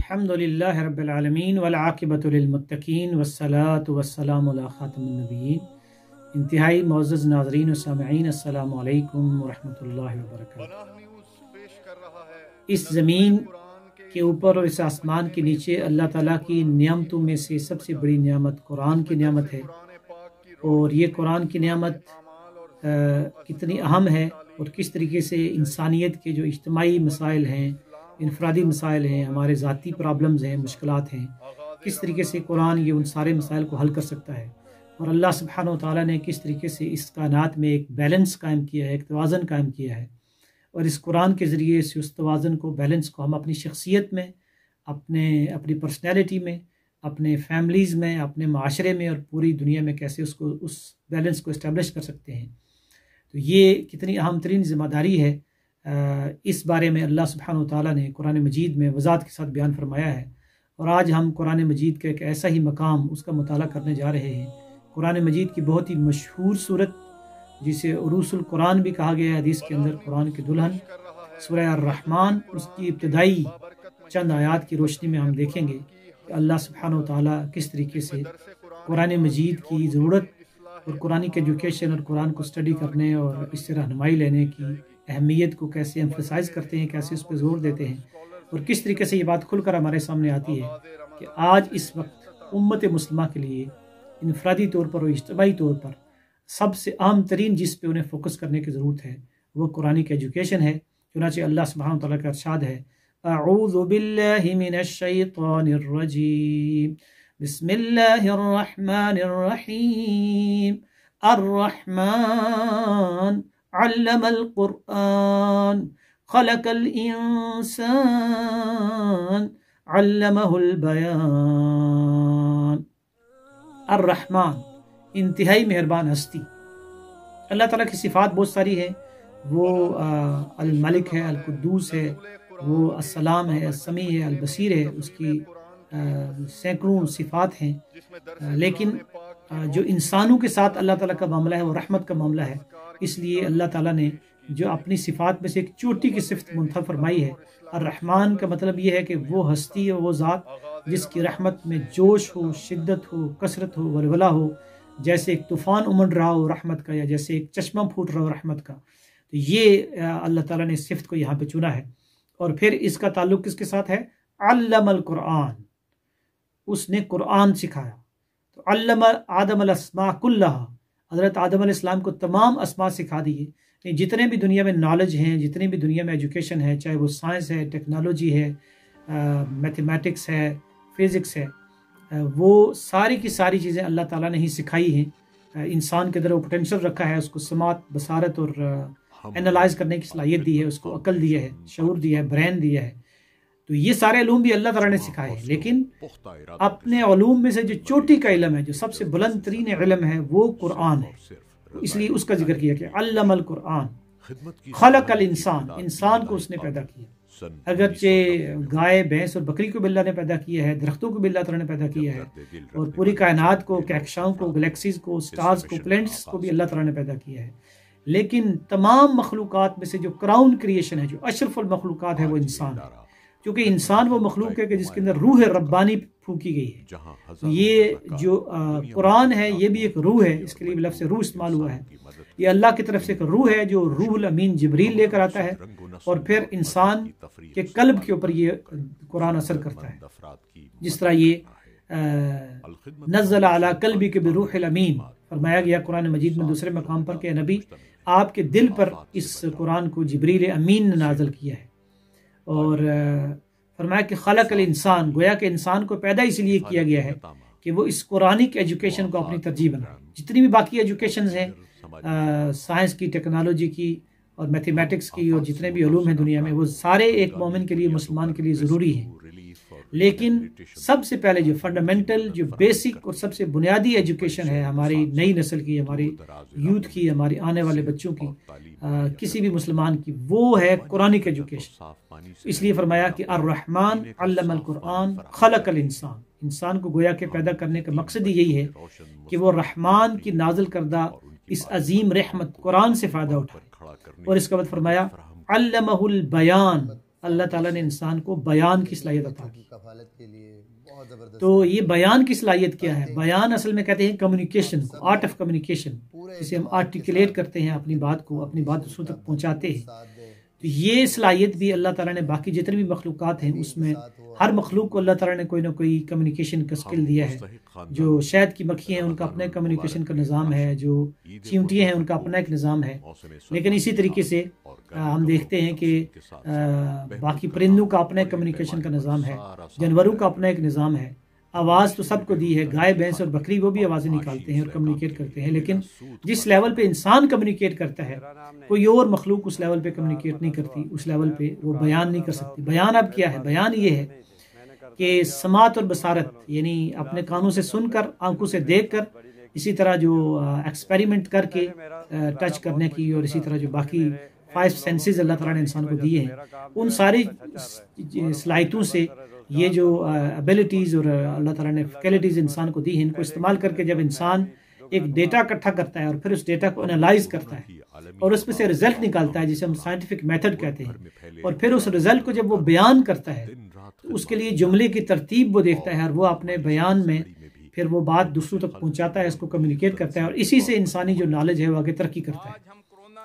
الحمدللہ رب العالمین والعاقبۃ للمتقین والصلاۃ والسلام علی خاتم النبیین۔ انتہائی معزز ناظرین و سامعین، السلام علیکم ورحمۃ اللہ وبرکاتہ۔ اس زمین کے اوپر اور اس آسمان کے نیچے اللہ تعالیٰ کی نعمتوں میں سے سب سے بڑی نعمت قرآن کی نعمت ہے، اور یہ قرآن کی نعمت کتنی اہم ہے اور کس طریقے سے انسانیت کے جو اجتماعی مسائل ہیں، انفرادی مسائل ہیں، ہمارے ذاتی پرابلمز ہیں، مشکلات ہیں، کس طریقے سے قرآن یہ ان سارے مسائل کو حل کر سکتا ہے، اور اللہ سبحانہ و تعالیٰ نے کس طریقے سے اس کائنات میں ایک بیلنس قائم کیا ہے، ایک توازن قائم کیا ہے، اور اس قرآن کے ذریعے سے اس توازن کو، بیلنس کو ہم اپنی شخصیت میں، اپنی پرسنالٹی میں، اپنے فیملیز میں، اپنے معاشرے میں اور پوری دنیا میں کیسے اس بیلنس کو اسٹیبلش کر سکتے ہیں۔ تو یہ کتنی اہم ترین ذمہ داری ہے، اس بارے میں اللہ سبحانہ و تعالیٰ نے قرآن مجید میں وضاحت کے ساتھ بیان فرمایا ہے، اور آج ہم قرآن مجید کا ایک ایسا ہی مقام، اس کا مطالعہ کرنے جا رہے ہیں۔ قرآن مجید کی بہت ہی مشہور صورت، جسے عروس القرآن بھی کہا گیا ہے حدیث کے اندر، قرآن کی دلہن سورہ الرحمن، اس کی ابتدائی چند آیات کی روشنی میں ہم دیکھیں گے کہ اللہ سبحانہ و تعالیٰ کس طریقے سے قرآن مجید کی ضرورت اور قرآن کی ایجوکیشن اور قرآن کو اسٹڈی کرنے اور اس سے رہنمائی لینے کی اہمیت کو کیسے ایمفسائز کرتے ہیں، کیسے اس پہ زور دیتے ہیں، اور کس طریقے سے یہ بات کھل کر ہمارے سامنے آتی ہے کہ آج اس وقت امت مسلمہ کے لیے انفرادی طور پر اور اجتماعی طور پر سب سے اہم ترین جس پہ انہیں فوکس کرنے کی ضرورت ہے وہ قرآن کی ایجوکیشن ہے۔ چنانچہ اللہ سبحانہ وتعالیٰ کا ارشاد ہے، اعوذ باللہ من الشیطان الرجیم، بسم اللہ الرحمن الرحیم، الرحمن علم القرآن خلق الانسان علمہ البیان۔ الرحمن، انتہائی مہربان ہستی۔ اللہ تعالیٰ کی صفات بہت ساری ہیں، وہ الملک ہے، القدوس ہے، وہ السلام ہے، السمیع ہے، البصیر ہے، اس کی سینکڑوں صفات ہیں، لیکن جو انسانوں کے ساتھ اللہ تعالیٰ کا معاملہ ہے وہ رحمت کا معاملہ ہے۔ اس لیے اللہ تعالیٰ نے جو اپنی صفات میں سے ایک چوٹی کی صفت منتخب فرمائی ہے، الرحمن کا مطلب یہ ہے کہ وہ ہستی اور وہ ذات جس کی رحمت میں جوش ہو، شدت ہو، کثرت ہو، ولولہ ہو، جیسے ایک طوفان امڑ رہا ہو رحمت کا، یا جیسے ایک چشمہ پھوٹ رہا ہو رحمت کا۔ تو یہ اللہ تعالیٰ نے صفت کو یہاں پہ چنا ہے، اور پھر اس کا تعلق کس کے ساتھ ہے؟ علم القرآن، اس نے قرآن سکھایا۔ تو علم آدم الاسماء کلہا، حضرت آدم علیہ السلام کو تمام اسماء سکھا دیے۔ جتنے بھی دنیا میں نالج ہیں، جتنے بھی دنیا میں ایجوکیشن ہے، چاہے وہ سائنس ہے، ٹیکنالوجی ہے، میتھمیٹکس ہے، فزکس ہے، وہ ساری کی ساری چیزیں اللہ تعالیٰ نے ہی سکھائی ہیں۔ انسان کے اندر وہ پوٹینشیل رکھا ہے، اس کو سماعت، بصارت اور اینالائز کرنے کی صلاحیت دی ہے، اس کو عقل دی ہے، شعور دیا ہے، برین دیا ہے۔ تو یہ سارے علوم بھی اللہ تعالیٰ نے سکھائے ہیں، لیکن اپنے علوم میں سے جو چوٹی کا علم ہے، جو سب سے بلند ترین علم ہے، وہ قرآن ہے۔ اس لیے اس کا ذکر کیا کہ علم القرآن خلق الانسان، انسان کو اس نے پیدا کیا۔ اگرچہ گائے، بھینس اور بکری کو بھی اللہ نے پیدا کیا ہے، درختوں کو بھی اللہ تعالیٰ نے پیدا کیا ہے، اور پوری کائنات کو، کہکشاؤں کو، گلیکسیز کو، سٹارز کو، پلینٹس کو بھی اللہ تعالیٰ نے پیدا کیا ہے، لیکن تمام مخلوقات میں سے جو کراؤن کریشن ہے، جو اشرف المخلوقات ہے، وہ انسان ہے، کیونکہ انسان وہ مخلوق ہے کہ جس کے اندر روح ربانی پھونکی گئی ہے۔ یہ جو قرآن ہے یہ بھی ایک روح ہے، اس کے لیے لفظ روح استعمال ہوا ہے۔ یہ اللہ کی طرف سے ایک روح ہے جو روح الامین جبریل لے کر آتا ہے، اور پھر انسان کے قلب کے اوپر یہ قرآن اثر کرتا ہے، جس طرح یہ نزل علی قلبک بروح الامین فرمایا گیا قرآن مجید میں دوسرے مقام پر کہ نبی، آپ کے دل پر اس قرآن کو جبریل امین نے نازل کیا ہے، اور فرمایا کہ خلق الانسان، گویا کہ انسان کو پیدا اس لیے کیا گیا ہے کہ وہ اس قرآنی ایجوکیشن کو اپنی ترجیح بنائے۔ جتنی بھی باقی ایجوکیشنز ہیں، سائنس کی، ٹیکنالوجی کی اور میتھمیٹکس کی، اور جتنے بھی علوم ہیں دنیا میں، وہ سارے ایک مومن کے لیے، مسلمان کے لیے ضروری ہیں، لیکن سب سے پہلے جو فنڈامنٹل، جو بیسک اور سب سے بنیادی ایجوکیشن ہے ہماری نئی نسل کی، ہماری یوتھ کی، ہماری آنے والے بچوں کی، کسی بھی مسلمان کی، وہ ہے قرآن کی ایجوکیشن۔ اس لیے فرمایا کہ الرحمن علم القرآن خلق الانسان، انسان کو گویا کہ پیدا کرنے کا مقصد یہی ہے کہ وہ رحمان کی نازل کردہ اس عظیم رحمت قرآن سے فائدہ اٹھائے، اور اس کے بعد فرمایا علمہ البیان، اللہ تعالیٰ نے انسان کو بیان کی صلاحیت عطا کی. تو یہ بیان کی صلاحیت کیا ہے؟ بیان اصل میں کہتے ہیں کمیونیکیشن کو، آرٹ آف کمیونیکیشن، جسے ہم آرٹیکولیٹ کرتے ہیں، اپنی بات کو، اپنی بات دوسروں تک پہنچاتے ہیں. تو یہ صلاحیت بھی اللہ تعالیٰ نے باقی جتنے بھی مخلوقات ہیں اس میں ہر مخلوق کو اللہ تعالیٰ نے کوئی نہ کوئی کمیونیکیشن کا اسکل دیا ہے. جو شہد کی مکھی ہیں ان کا اپنا کمیونیکیشن کا نظام ہے، جو چیونٹیاں ہیں ان کا اپنا ایک نظام ہے. لیکن اسی طریقے سے ہم دیکھتے ہیں کہ باقی پرندوں کا اپنا ایک کمیونیکیشن کا نظام ہے، جانوروں کا اپنا ایک نظام ہے. آواز تو سب کو دی ہے، گائے بھینس اور بکری وہ بھی آوازیں نکالتے ہیں اور کمیونیکیٹ کرتے ہیں. لیکن جس لیول پہ انسان کمیونیکیٹ کرتا ہے کوئی اور مخلوق اس لیول پہ کمیونیکیٹ نہیں کرتی، اس لیول پہ وہ بیان نہیں کر سکتی. بیان اب کیا ہے؟ بیان یہ ہے کہ سماعت اور بصارت، یعنی اپنے کانوں سے سن کر، آنکھوں سے دیکھ کر، اسی طرح جو ایکسپیریمنٹ کر کے ٹچ کرنے کی، اور اسی طرح جو باقی 5 سینسز اللہ تعالیٰ نے انسان کو دیے ہیں، ان ساری صلاحیتوں سے یہ جو ابیلٹیز اور اللہ تعالیٰ نے فیکلٹیز انسان کو دی ہیں، ان کو استعمال کر کے جب انسان ایک ڈیٹا اکٹھا کرتا ہے اور پھر اس ڈیٹا کو انالائز کرتا ہے اور اس میں سے رزلٹ نکالتا ہے جسے ہم سائنٹیفک میتھڈ کہتے ہیں، اور پھر اس رزلٹ کو جب وہ بیان کرتا ہے تو اس کے لیے جملے کی ترتیب وہ دیکھتا ہے اور وہ اپنے بیان میں پھر وہ بات دوسروں تک پہنچاتا ہے، اس کو کمیونیکیٹ کرتا ہے، اور اسی سے انسانی جو نالج ہے وہ آگے ترقی کرتا ہے.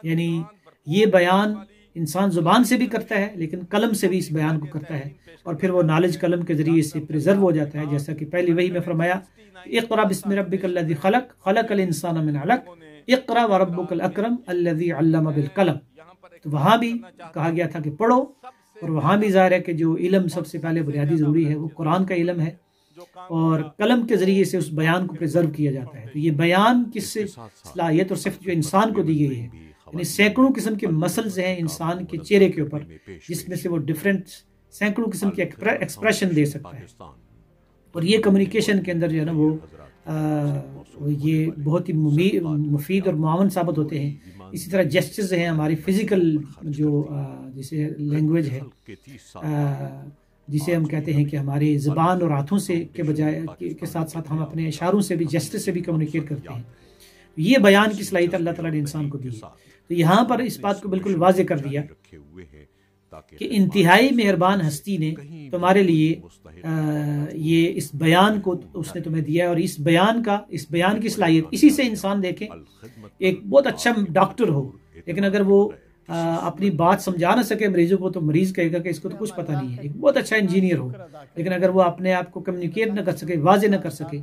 یعنی یہ بیان انسان زبان سے بھی کرتا ہے لیکن قلم سے بھی اس بیان کو کرتا ہے، اور پھر وہ نالج قلم کے ذریعے سے پریزرو ہو جاتا ہے. جیسا کہ پہلی وحی میں فرمایا اقرأ بسم ربک الذی خلق خلق الانسان من علق اقرأ وربک الاکرم الذی علم بالقلم. تو وہاں بھی کہا گیا تھا کہ پڑھو، اور وہاں بھی ظاہر ہے کہ جو علم سب سے پہلے بنیادی ضروری ہے وہ قرآن کا علم ہے، اور قلم کے ذریعے سے اس بیان کو پریزرو کیا جاتا ہے. تو یہ بیان کس سے صلاحیت اور صفت جو انسان کو دی گئی ہے، یعنی سینکڑوں قسم کے مسلز ہیں انسان کے چہرے کے اوپر جس میں سے وہ ڈیفرنٹ سینکڑوں قسم کے ایکسپریشن دے سکتا ہے. اور یہ کمیونیکیشن کے اندر جو ہے نا وہ یہ بہت ہی مفید اور معاون ثابت ہوتے ہیں. اسی طرح جیسچرز ہیں، ہماری فزیکل جو جسے لینگویج ہے، جسے ہم کہتے ہیں کہ ہماری زبان اور ہاتھوں سے کے بجائے کے ساتھ ساتھ ہم اپنے اشاروں سے بھی جیسچر سے بھی کمیونیکیٹ کرتے ہیں. یہ بیان کی صلاحیت اللہ تعالیٰ نے انسان کو دی ہے. تو یہاں پر اس بات کو بالکل واضح کر دیا کہ انتہائی مہربان ہستی نے تمہارے لیے یہ اس بیان کو اس نے تمہیں دیا ہے، اور اس بیان کی صلاحیت اسی سے انسان دیکھیں ایک بہت اچھا ڈاکٹر ہو، لیکن اگر وہ اپنی بات سمجھا نہ سکے مریضوں کو تو مریض کہے گا کہ اس کو تو کچھ پتہ نہیں ہے. ایک بہت اچھا انجینئر ہو لیکن اگر وہ اپنے آپ کو کمیونیکیٹ نہ کر سکے، واضح نہ کر سکے،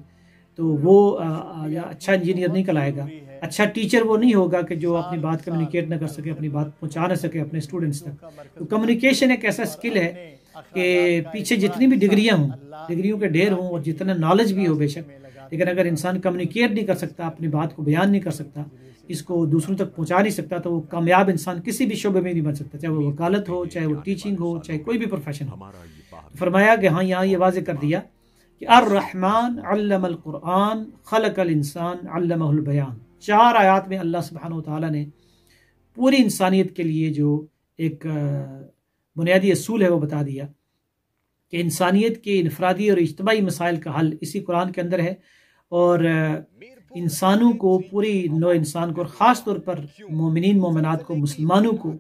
تو وہ اچھا انجینئر نہیں کہلائے گا. اچھا ٹیچر وہ نہیں ہوگا کہ جو اپنی بات کمیونیکیٹ نہ کر سکے، اپنی بات پہنچا نہ سکے اپنے اسٹوڈنٹس تک. تو کمیونیکیشن ایک ایسا اسکل ہے کہ پیچھے جتنی بھی ڈگریاں ہوں، ڈگریوں کے ڈھیر ہوں، اور جتنا نالج بھی ہو بے شک، لیکن اگر انسان کمیونیکیٹ نہیں کر سکتا، اپنی بات کو بیان نہیں کر سکتا، اس کو دوسروں تک پہنچا نہیں سکتا، تو وہ کامیاب انسان کسی بھی شعبے میں نہیں بن سکتا، چاہے وہ وکالت ہو، چاہے وہ ٹیچنگ ہو، چاہے کوئی بھی پروفیشن ہو. فرمایا کہ ہاں یہاں یہ واضح کر دیا کہ الرحمن علم القرآن خلق الانسان علمہ البیان. 4 آیات میں اللہ سبحانہ وتعالیٰ نے پوری انسانیت کے لیے جو ایک بنیادی اصول ہے وہ بتا دیا کہ انسانیت کے انفرادی اور اجتماعی مسائل کا حل اسی قرآن کے اندر ہے، اور انسانوں کو، پوری نوع انسان کو، اور خاص طور پر مومنین مومنات کو، مسلمانوں کو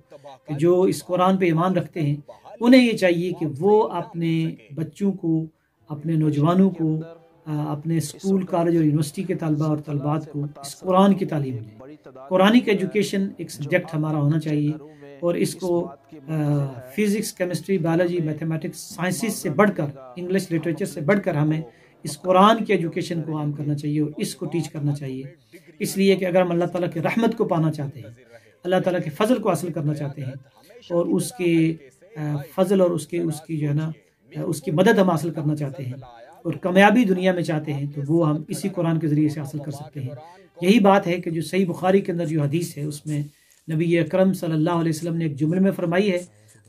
کہ جو اس قرآن پہ ایمان رکھتے ہیں، انہیں یہ چاہیے کہ وہ اپنے بچوں کو، اپنے نوجوانوں کو، اپنے اسکول، کالج اور یونیورسٹی کے طلبہ اور طالبات کو اس قرآن کی تعلیم دیں. قرآنک ایجوکیشن ایک سبجیکٹ ہمارا ہونا چاہیے، اور اس کو physics, chemistry, biology, mathematics, sciences سے بڑھ کر، انگلش لٹریچر سے بڑھ کر ہمیں اس قرآن کی ایجوکیشن کو عام کرنا چاہیے اور اس کو ٹیچ کرنا چاہیے. اس لیے کہ اگر ہم اللہ تعالیٰ کی رحمت کو پانا چاہتے ہیں، اللہ تعالیٰ کے فضل کو حاصل کرنا چاہتے ہیں، اور اس کے فضل اور اس کی جو ہے نا اس کی مدد ہم حاصل کرنا چاہتے ہیں، اور کامیابی دنیا میں چاہتے ہیں، تو وہ ہم اسی قرآن کے ذریعے سے حاصل کر سکتے ہیں. یہی بات ہے کہ جو صحیح بخاری کے اندر جو حدیث ہے اس میں نبی اکرم صلی اللہ علیہ وسلم نے ایک جملے میں فرمائی ہے،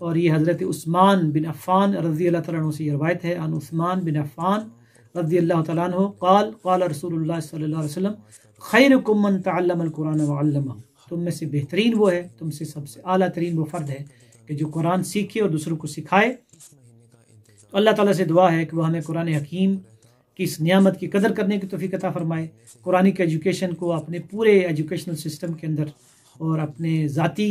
اور یہ حضرت عثمان بن عفان رضی اللہ تعالیٰ عنہ سے یہ روایت ہے. ان عثمان بن عفان رضی اللہ تعالیٰ عنہ قال قال رسول اللہ صلی اللہ علیہ وسلم خیرکم من تعلم القرآن وعلمہ. تم میں سے بہترین وہ ہے، تم سے سب سے اعلیٰ ترین وہ فرد ہے کہ جو قرآن سیکھے اور دوسروں کو سکھائے. تو اللہ تعالیٰ سے دعا ہے کہ وہ ہمیں قرآن حکیم کی اس نعمت کی قدر کرنے کی توفیق عطا فرمائے، قرآن کی ایجوکیشن کو اپنے پورے ایجوکیشنل سسٹم کے اندر اور اپنے ذاتی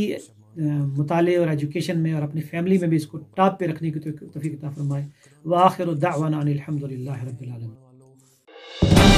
مطالعے اور ایجوکیشن میں اور اپنی فیملی میں بھی اس کو ٹاپ پہ رکھنے کی توفیق عطا فرمائے۔ وآخر دعوانا ان الحمد للہ رب العالمین۔